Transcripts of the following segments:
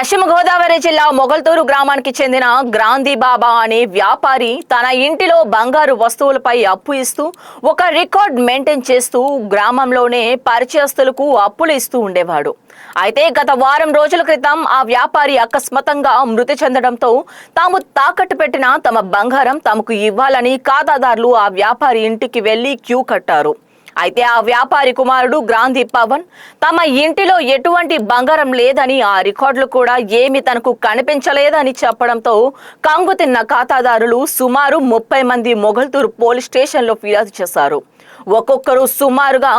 పశ్చిమ గోదావరి జిల్లా మొగల్తూరు గ్రామానికి చెందిన గ్రాంధీ బాబా అనే వ్యాపారి తన ఇంటిలో బంగారు వస్తువులపై అప్పు ఇస్తూ ఒక రికార్డ్ మెయింటైన్ చేస్తూ గ్రామంలోనే పరిచయస్తులకు అప్పులు ఇస్తూ ఉండేవాడు. అయితే గత వారం రోజుల క్రితం ఆ వ్యాపారి అకస్మాత్తుగా మృతి చెందడంతో తాము తాకట్టు పెట్టిన తమ బంగారం తమకు ఇవ్వాలని ఖాతాదారులు ఆ వ్యాపారి ఇంటికి వెళ్లి క్యూ కట్టారు. అయితే ఆ వ్యాపారి కుమారుడు గ్రాంధీ పవన్ తమ ఇంటిలో ఎటువంటి బంగారం లేదని, ఆ రికార్డులు కూడా ఏమి తనకు కనిపించలేదని చెప్పడంతో కంగుతిన్న ఖాతాదారులు సుమారు 30 మంది మొగల్తూరు పోలీస్ స్టేషన్లో ఫిర్యాదు చేశారు. ఒక్కొక్కరు సుమారుగా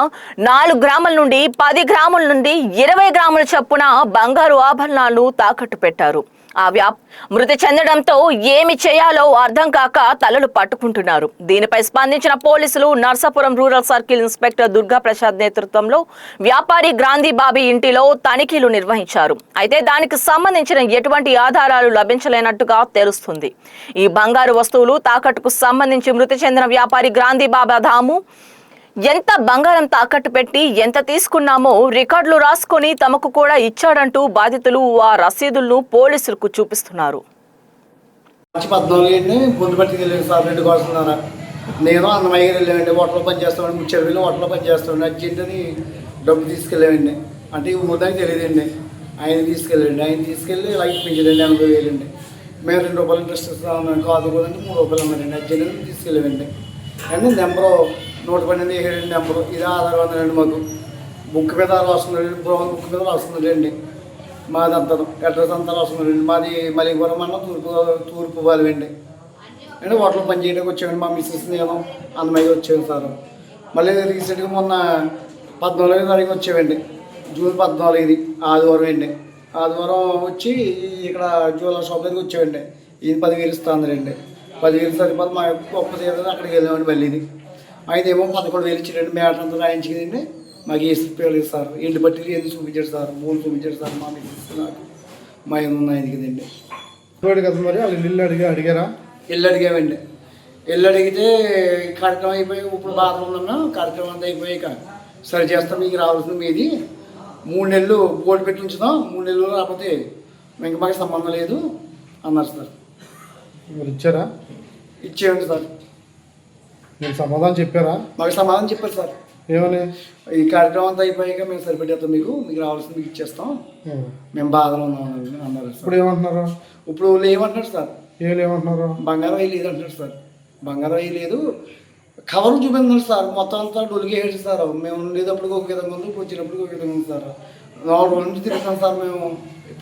4 గ్రాముల నుండి 10 గ్రాముల నుండి 20 గ్రాముల చొప్పున బంగారు ఆభరణాలను తాకట్టు పెట్టారు. మృతి చెందడంతో ఏమి చేయాలో అర్థం కాక తలలు పట్టుకుంటున్నారు. దీనిపై స్పందించిన పోలీసులు Narsapuram rural circle inspector Durga Prasad నేతృత్వంలో వ్యాపారి గ్రాంధీ బాబీ ఇంటిలో తనిఖీలు నిర్వహించారు. అయితే దానికి సంబంధించిన ఎటువంటి ఆధారాలు లభించలేనట్టుగా తెలుస్తుంది. ఈ బంగారు వస్తువులు తాకట్టుకు సంబంధించి మృతి చెందిన వ్యాపారి గ్రాంధీ బాబా దాము ఎంత బంగారం తాకట్టు పెట్టి ఎంత తీసుకున్నామో రికార్డులు రాసుకొని తమకు కూడా ఇచ్చాడంటూ బాధితులు ఆ రసీదులను పోలీసులకు చూపిస్తున్నారు. నేను అన్నమయ్య వెళ్ళామండి, హోటల్లో పనిచేస్తామండి, ముచ్చెరవిలో హోటల్లో పనిచేస్తామండి. అర్జెంట్ని డబ్బు తీసుకెళ్ళామండి. అంటే ఈ మొత్తానికి తెలియదండి. ఆయన తీసుకెళ్ళి లైట్ పెంచదండి 80,000 అండి. మేము 2 రూపాయలు ఇంట్రెస్ట్ ఇస్తామన్నాను, కాదు కదండి 3 రూపాయలు అన్నారండి. అర్జెంట్ని తీసుకెళ్ళామండి. కానీ నెంబరు 112 నెంబరు ఇది ఆధార్ ఉందండి. మాకు బుక్ మీద రాస్తుందండి, బ్రౌన్ బుక్ మీద రాస్తుందండి. మాది అంతా అడ్రస్ అంతా రాస్తుందండి. మాది మలిపురం అన్న తూర్పు బాలివండి. అంటే హోటల్ పని చేయడానికి వచ్చామండి. మా మిస్సెస్ నేను అన్నమయ్య వచ్చాను సార్. మళ్ళీ రీసెంట్గా మొన్న 14వ తారీఖు వచ్చామండి, జూన్ 14 ఆదివారం అండి. ఆదివారం వచ్చి ఇక్కడ జ్యువెలర్ షాప్ దగ్గరికి వచ్చామండి. ఇది 10,000 ఇస్తానండి. 10,000 సరిపోతే మా గొప్ప తీరు అక్కడికి వెళ్ళామండి. మళ్ళీ ఇది అయితే ఏమో 11,000 ఇచ్చాడండి. మేట అంతా రాయించుకుందండి. మాకు ఏ పేరు సార్, ఎండు బట్టి ఏది చూపించాడు సార్, మూడు చూపించాడు సార్. మా మీకు నాకు మా ఏమి ఉన్నాయి కదండి. కదా మరి వాళ్ళు ఇల్లు అడిగారా? ఇల్లు అడిగామండి. ఇల్లు అడిగితే కార్యక్రమం అయిపోయి ఇప్పుడు బాత్రూమ్ ఉన్నా కార్యక్రమం అంతా అయిపోయాక సరి చేస్తాం, మీకు రావాల్సింది మీది 3 నెలలు బోర్డు పెట్టి ఉంచుదాం, 3 నెలలు రాకపోతే ఇంక మాకు సంబంధం లేదు అన్నారు సార్. మీరు ఇచ్చారా? ఇచ్చేయండి సార్. మీరు సమాధానం చెప్పారా? మాకు సమాధానం చెప్పారు సార్. ఏమని? ఈ కార్యక్రమం అంతా అయిపోయాక మేము సరిపెట్టేస్తాం, మీకు రావాల్సింది మీకు ఇచ్చేస్తాం, మేము బాధలో ఉన్నాం అన్నారు. ఇప్పుడు ఏమంటున్నారు? ఇప్పుడు లేమంటున్నారు సార్. ఏమంటున్నారు? బంగారం అయ్యి లేదు అంటున్నారు సార్. బంగారం అయ్యి లేదు, కవర్ చూపించారు సార్. మొత్తం అంతా డొలిగేసి సార్. మేము ఉండేటప్పుడు ఒక విధంగా ఉంది, వచ్చినప్పుడు ఒక విధంగా ఉంది సార్. 4 రోజుల నుంచి తిరుగుతాం సార్. మేము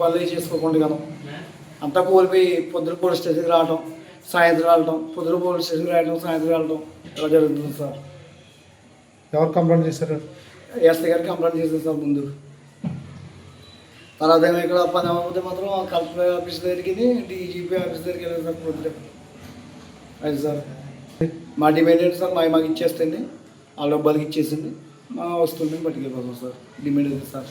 పనులు చేసుకోకుండా కదా అంతా కోల్పోయి పొద్దున పోలీస్ స్టేషన్కి రావడం, సాయంత్రం రావడం, పొద్దున పోలీస్ స్టేషన్కి రావడం, సాయంత్రం రావడం ఇలా జరుగుతుంది సార్. ఎవరు కంప్లైంట్ చేశారు? ఎస్ఐ గారికి కంప్లైంట్ చేశారు సార్ ముందు. తర్వాత ఏమో ఇక్కడ పని అవ్వకపోతే మాత్రం కలెక్టర్ ఆఫీస్ దగ్గరికి, డీజీపీ ఆఫీస్ దగ్గరికి వెళ్ళారు సార్. పొద్దున అది సార్ మా డిమాండ్ ఏంటి సార్, మాకు ఇచ్చేస్తుంది, ఆ డబ్బాలకి ఇచ్చేసింది, మా వస్తుంది పట్టుకెళ్ళిపోతాం సార్. డిమాండ్ అది సార్.